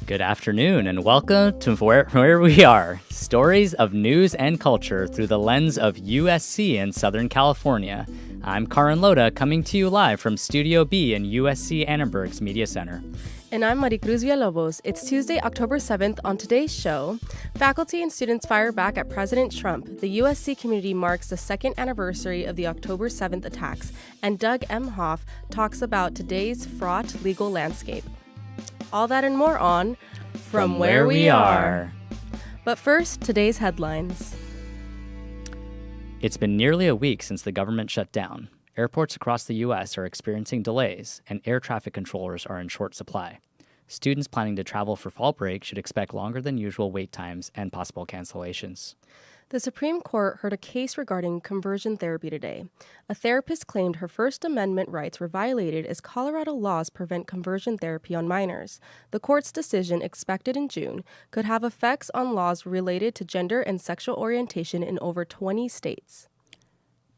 Good afternoon and welcome to where we are. Stories of news and culture through the lens of USC in Southern California. I'm Karan Loda coming to you live from Studio B in USC Annenberg's Media Center. And I'm Maricruz Villalobos. It's Tuesday, October 7th. On today's show, faculty and students fire back at President Trump. The USC community marks the second anniversary of the October 7th attacks. And Doug Emhoff talks about today's fraught legal landscape. All that and more on From Where We Are. But first, today's headlines. It's been nearly a week since the government shut down. Airports across the U.S. are experiencing delays, and air traffic controllers are in short supply. Students planning to travel for fall break should expect longer than usual wait times and possible cancellations. The Supreme Court heard a case regarding conversion therapy today. A therapist claimed her First Amendment rights were violated as Colorado laws prevent conversion therapy on minors. The court's decision, expected in June, could have effects on laws related to gender and sexual orientation in over 20 states.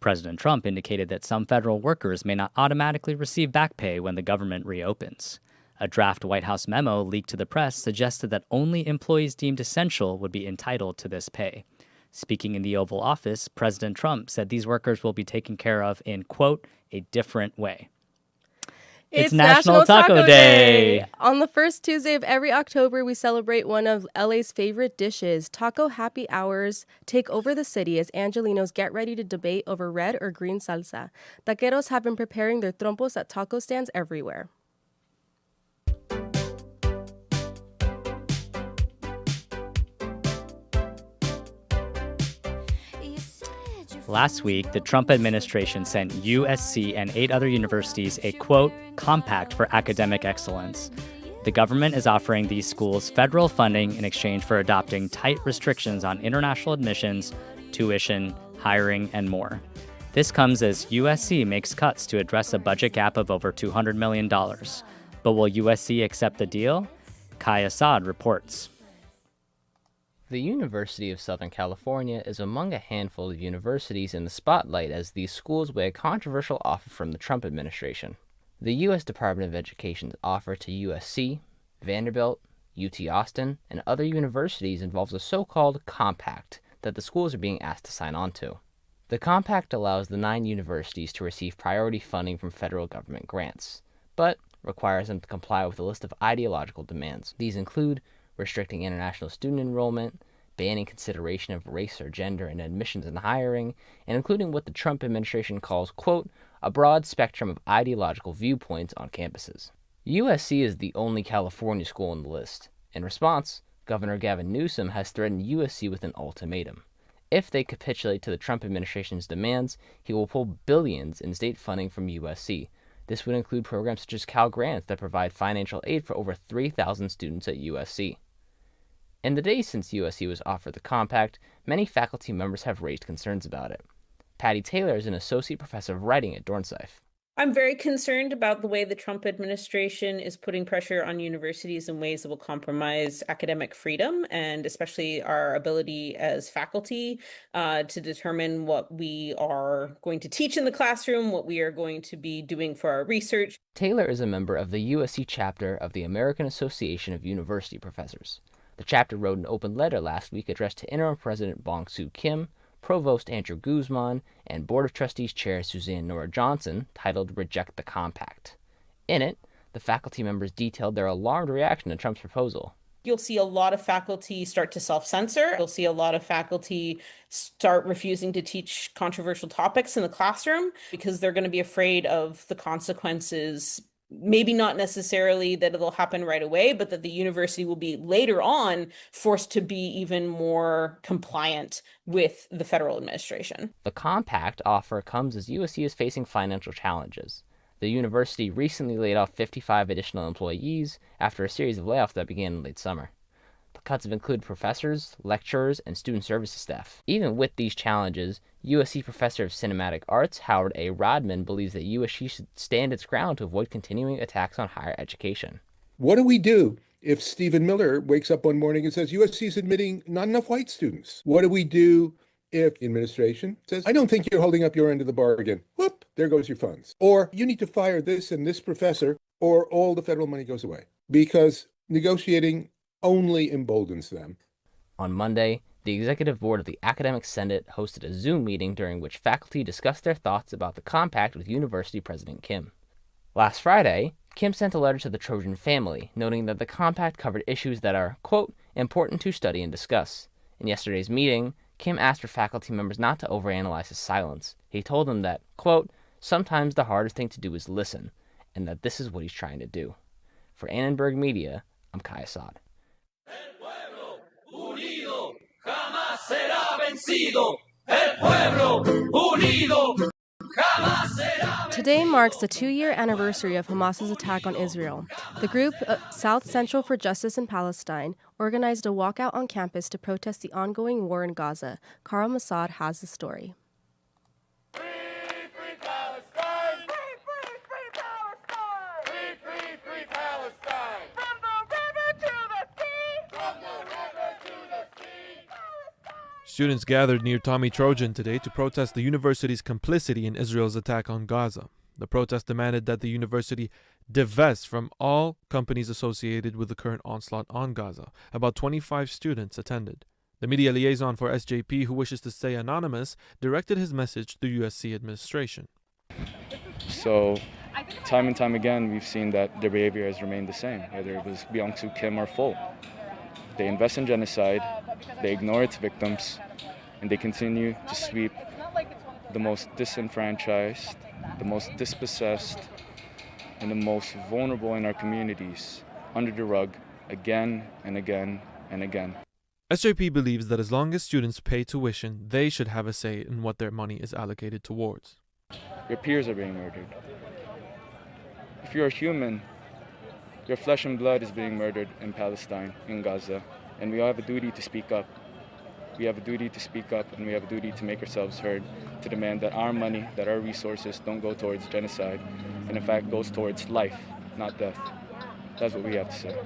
President Trump indicated that some federal workers may not automatically receive back pay when the government reopens. A draft White House memo leaked to the press suggested that only employees deemed essential would be entitled to this pay. Speaking in the Oval Office, President Trump said these workers will be taken care of in, quote, a different way. It's National Taco Day! On the first Tuesday of every October, we celebrate one of LA's favorite dishes. Taco happy hours take over the city as Angelinos get ready to debate over red or green salsa. Taqueros have been preparing their trompos at taco stands everywhere. Last week, the Trump administration sent USC and 8 other universities a, quote, compact for academic excellence. The government is offering these schools federal funding in exchange for adopting tight restrictions on international admissions, tuition, hiring, and more. This comes as USC makes cuts to address a budget gap of over $200 million. But will USC accept the deal? Kai Assad reports. The University of Southern California is among a handful of universities in the spotlight as these schools weigh a controversial offer from the Trump administration. The U.S. Department of Education's offer to USC, Vanderbilt, UT Austin, and other universities involves a so-called compact that the schools are being asked to sign on to. The compact allows the 9 universities to receive priority funding from federal government grants, but requires them to comply with a list of ideological demands. These include restricting international student enrollment, banning consideration of race or gender in admissions and hiring, and including what the Trump administration calls, quote, a broad spectrum of ideological viewpoints on campuses. USC is the only California school on the list. In response, Governor Gavin Newsom has threatened USC with an ultimatum. If they capitulate to the Trump administration's demands, he will pull billions in state funding from USC. This would include programs such as Cal Grants that provide financial aid for over 3,000 students at USC. In the days since USC was offered the compact, many faculty members have raised concerns about it. Patty Taylor is an associate professor of writing at Dornsife. I'm very concerned about the way the Trump administration is putting pressure on universities in ways that will compromise academic freedom and especially our ability as faculty to determine what we are going to teach in the classroom, what we are going to be doing for our research. Taylor is a member of the USC chapter of the American Association of University Professors. The chapter wrote an open letter last week addressed to Interim President Bong-Soo Kim, Provost Andrew Guzman, and Board of Trustees Chair Suzanne Nora Johnson, titled Reject the Compact. In it, the faculty members detailed their alarmed reaction to Trump's proposal. You'll see a lot of faculty start to self-censor. You'll see a lot of faculty start refusing to teach controversial topics in the classroom because they're going to be afraid of the consequences. Maybe not necessarily that it'll happen right away, but that the university will be later on forced to be even more compliant with the federal administration. The compact offer comes as USC is facing financial challenges. The university recently laid off 55 additional employees after a series of layoffs that began in late summer. The cuts have included professors, lecturers, and student services staff. Even with these challenges, USC professor of cinematic arts Howard A. Rodman believes that USC should stand its ground to avoid continuing attacks on higher education. What do we do if Stephen Miller wakes up one morning and says USC is admitting not enough white students? What do we do if the administration says, I don't think you're holding up your end of the bargain? Whoop, there goes your funds. Or you need to fire this and this professor or all the federal money goes away. Because negotiating only emboldens them. On Monday, the executive board of the Academic Senate hosted a Zoom meeting during which faculty discussed their thoughts about the compact with University President Kim. Last Friday, Kim sent a letter to the Trojan family, noting that the compact covered issues that are, quote, important to study and discuss. In yesterday's meeting, Kim asked for faculty members not to overanalyze his silence. He told them that, quote, sometimes the hardest thing to do is listen, and that this is what he's trying to do. For Annenberg Media, I'm Kai Assad. El pueblo unido jamás será vencido. El pueblo unido jamás será vencido. Today marks the 2-year anniversary of Hamas's attack on Israel. The group, South Central for Justice in Palestine, organized a walkout on campus to protest the ongoing war in Gaza. Carl Massad has the story. Students gathered near Tommy Trojan today to protest the university's complicity in Israel's attack on Gaza. The protest demanded that the university divest from all companies associated with the current onslaught on Gaza. About 25 students attended. The media liaison for SJP, who wishes to stay anonymous, directed his message to the USC administration. So, time and time again, we've seen that their behavior has remained the same, whether it was Byung-Soo Kim or Fol. They invest in genocide, they ignore its victims, and they continue to sweep the most disenfranchised, the most dispossessed, and the most vulnerable in our communities under the rug again and again and again. SJP believes that as long as students pay tuition, they should have a say in what their money is allocated towards. Your peers are being murdered. If you're a human, your flesh and blood is being murdered in Palestine, in Gaza, and we all have a duty to speak up. We have a duty to speak up, and we have a duty to make ourselves heard, to demand that our money, that our resources don't go towards genocide, and in fact goes towards life, not death. That's what we have to say.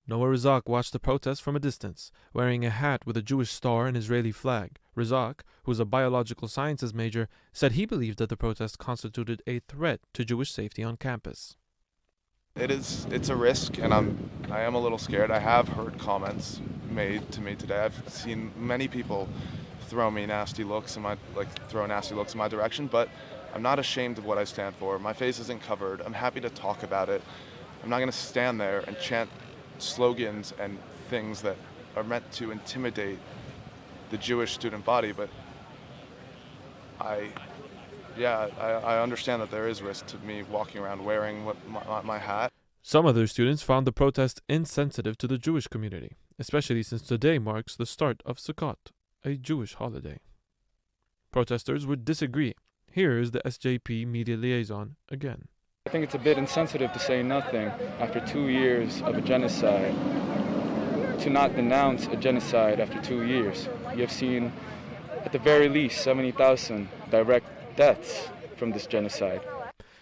Noah Razak watched the protest from a distance, wearing a hat with a Jewish star and Israeli flag. Razak, who is a biological sciences major, said he believed that the protest constituted a threat to Jewish safety on campus. It's a risk, and I am a little scared. I have heard comments made to me today. I've seen many people throw nasty looks in my direction, but I'm not ashamed of what I stand for. My face isn't covered. I'm happy to talk about it. I'm not going to stand there and chant slogans and things that are meant to intimidate the Jewish student body, but I understand that there is risk to me walking around wearing my hat. Some other students found the protest insensitive to the Jewish community, especially since today marks the start of Sukkot, a Jewish holiday. Protesters would disagree. Here is the SJP media liaison again. I think it's a bit insensitive to say nothing after 2 years of a genocide, to not denounce a genocide after 2 years. You have seen, at the very least, 70,000 direct deaths from this genocide.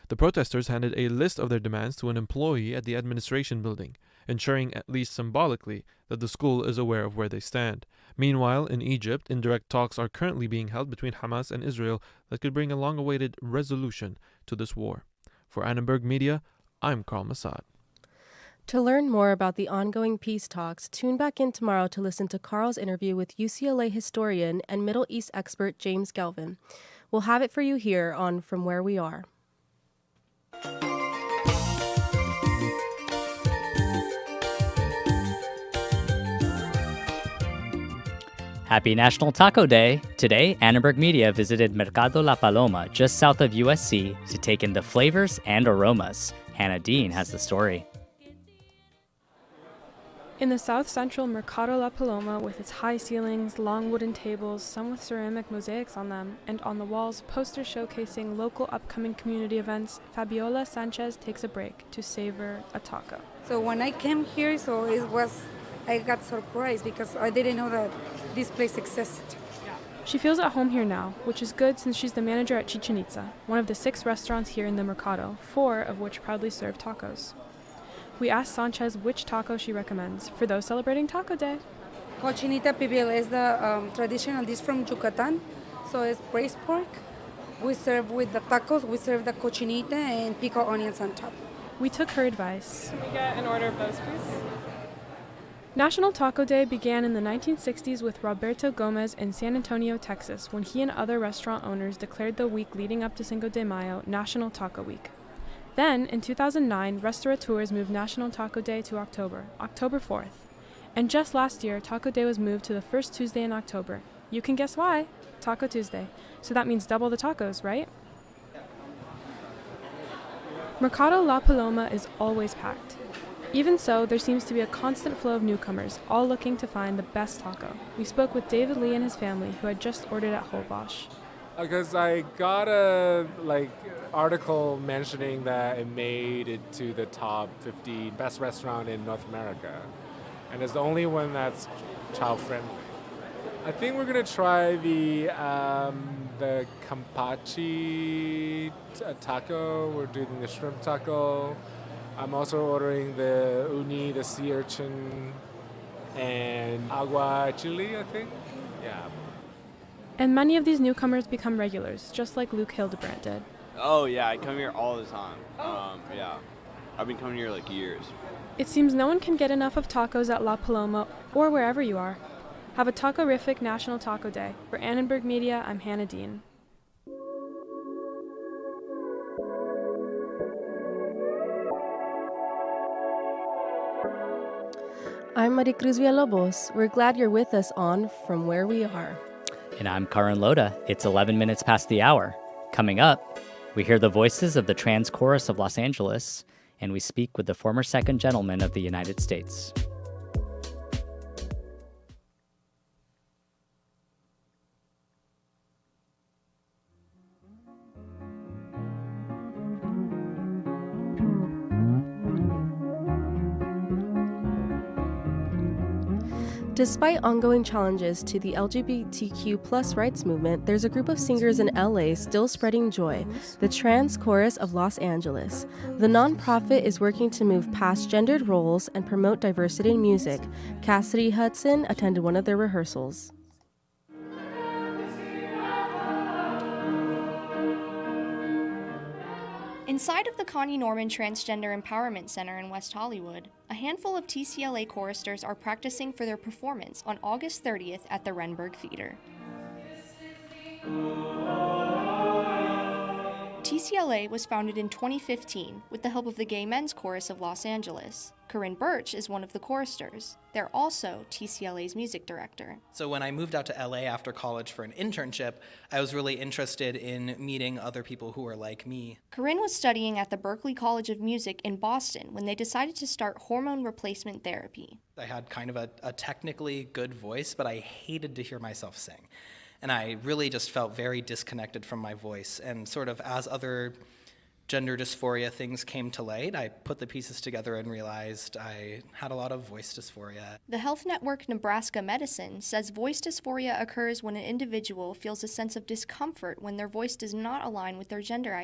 The protesters handed a list of their demands to an employee at the administration building, ensuring at least symbolically that the school is aware of where they stand. Meanwhile, in Egypt, indirect talks are currently being held between Hamas and Israel that could bring a long-awaited resolution to this war. For Annenberg Media, I'm Carl Massad. To learn more about the ongoing peace talks, tune back in tomorrow to listen to Carl's interview with UCLA historian and Middle East expert James Galvin. We'll have it for you here on From Where We Are. Happy National Taco Day! Today, Annenberg Media visited Mercado La Paloma, just south of USC, to take in the flavors and aromas. Hannah Dean has the story. In the south-central Mercado La Paloma, with its high ceilings, long wooden tables, some with ceramic mosaics on them, and on the walls, posters showcasing local upcoming community events, Fabiola Sanchez takes a break to savor a taco. So when I came here, I got surprised because I didn't know that this place exists. She feels at home here now, which is good since she's the manager at Chichen Itza, one of the 6 restaurants here in the Mercado, 4 of which proudly serve tacos. We asked Sanchez which taco she recommends for those celebrating Taco Day. Cochinita pibil is the traditional dish from Yucatan, so it's braised pork. We serve with the tacos, we serve the cochinita and pickled onions on top. We took her advice. Can we get an order of those, please? National Taco Day began in the 1960s with Roberto Gomez in San Antonio, Texas, when he and other restaurant owners declared the week leading up to Cinco de Mayo National Taco Week. Then, in 2009, restaurateurs moved National Taco Day to October 4th. And just last year, Taco Day was moved to the first Tuesday in October. You can guess why. Taco Tuesday. So that means double the tacos, right? Mercado La Paloma is always packed. Even so, there seems to be a constant flow of newcomers, all looking to find the best taco. We spoke with David Lee and his family, who had just ordered at Holbosch. Because I got a article mentioning that it made it to the top 50 best restaurant in North America, and it's the only one that's child friendly. I think we're gonna try the Campachi taco. We're doing the shrimp taco. I'm also ordering the uni, the sea urchin, and agua chili, I think. Yeah. And many of these newcomers become regulars, just like Luke Hildebrandt did. Oh yeah, I come here all the time. Yeah, I've been coming here years. It seems no one can get enough of tacos at La Paloma or wherever you are. Have a taco-rific National Taco Day. For Annenberg Media, I'm Hannah Dean. I'm Maricruz Villalobos. We're glad you're with us on From Where We Are. And I'm Karan Loda. It's 11 minutes past the hour. Coming up, we hear the voices of the trans chorus of Los Angeles, and we speak with the former Second Gentleman of the United States. Despite ongoing challenges to the LGBTQ+ rights movement, there's a group of singers in LA still spreading joy, the Trans Chorus of Los Angeles. The nonprofit is working to move past gendered roles and promote diversity in music. Cassidy Hudson attended one of their rehearsals. Inside of the Connie Norman Transgender Empowerment Center in West Hollywood, a handful of TCLA choristers are practicing for their performance on August 30th at the Renberg Theater. TCLA was founded in 2015 with the help of the Gay Men's Chorus of Los Angeles. Corinne Birch is one of the choristers. They're also TCLA's music director. So when I moved out to LA after college for an internship, I was really interested in meeting other people who were like me. Corinne was studying at the Berklee College of Music in Boston when they decided to start hormone replacement therapy. I had kind of a technically good voice, but I hated to hear myself sing. And I really just felt very disconnected from my voice. And sort of as other gender dysphoria things came to light, I put the pieces together and realized I had a lot of voice dysphoria. The Health Network Nebraska Medicine says voice dysphoria occurs when an individual feels a sense of discomfort when their voice does not align with their gender identity.